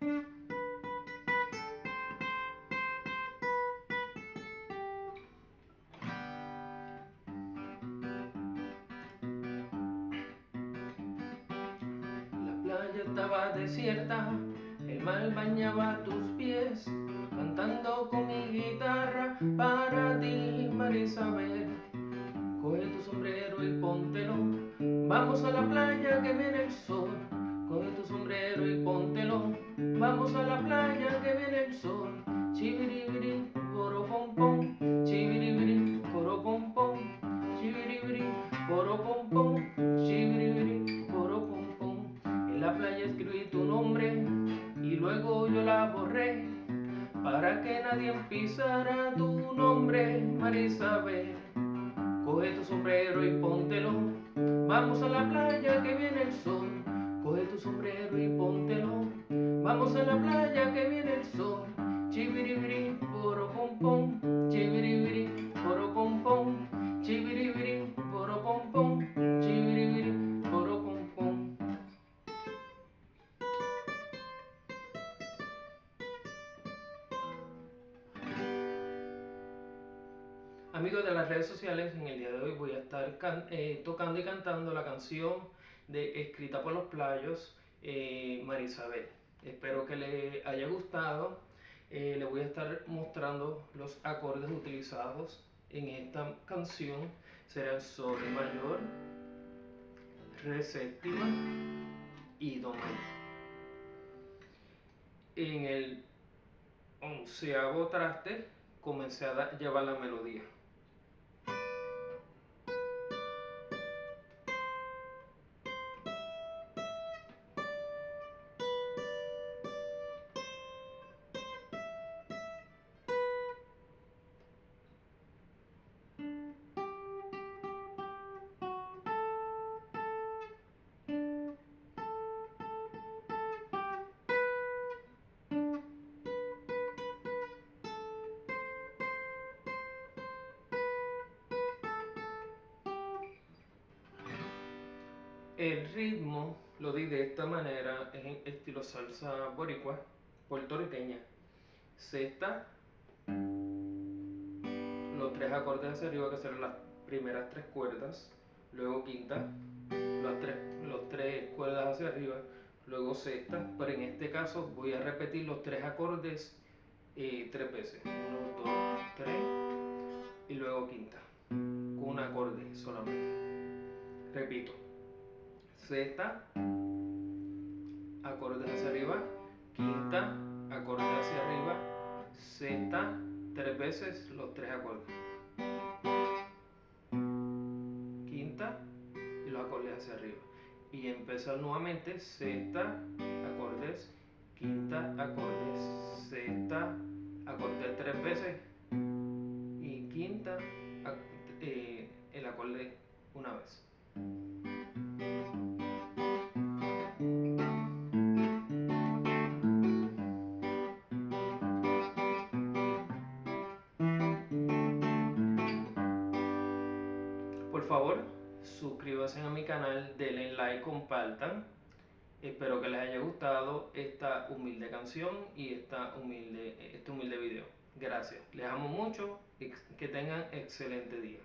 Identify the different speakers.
Speaker 1: La playa estaba desierta, el mar bañaba tus pies, cantando con mi guitarra para ti, Marisabel. Coge tu sombrero y póntelo, vamos a la playa que viene el sol. Coge tu sombrero y póntelo, vamos a la playa que viene el sol. Chibiribiri, poro pom pom, chibiribiri, poro pom pom, chibiribiri, poro pom pom, chibiribiri, poro pom pom. En la playa escribí tu nombre y luego yo la borré para que nadie pisara tu nombre, Marisabel. Coge tu sombrero y póntelo, vamos a la playa que viene el sol. Coge tu sombrero y póntelo, vamos a la playa que viene el sol. Chibiribiri, poro pom pom, chibiribiri, poro pom pom, chibiribiri, poro pom pom, chibiribiri, poro pom pom. Amigos de las redes sociales, en el día de hoy voy a estar tocando y cantando la canción escrita por los Playos, Marisabel. Espero que le haya gustado. Le voy a estar mostrando los acordes utilizados en esta canción. Serán sol mayor, re séptima y do mayor. En el 11º traste comencé a llevar la melodía. El ritmo lo di de esta manera, es en estilo salsa boricua, puertorriqueña. Sexta, los tres acordes hacia arriba que serán las primeras tres cuerdas. Luego quinta, los tres cuerdas hacia arriba. Luego sexta, pero en este caso voy a repetir los tres acordes tres veces. 1, 2, 3 y luego quinta, con un acorde solamente. Repito. Sexta, acordes hacia arriba, quinta, acordes hacia arriba, sexta, tres veces los tres acordes, quinta y los acordes hacia arriba. Y empezar nuevamente, sexta, acordes, quinta, acordes, sexta, acordes tres veces y quinta, el acorde una vez. Por favor, suscríbanse a mi canal, denle like, compartan. Espero que les haya gustado esta humilde canción y este humilde video. Gracias. Les amo mucho y que tengan excelente día.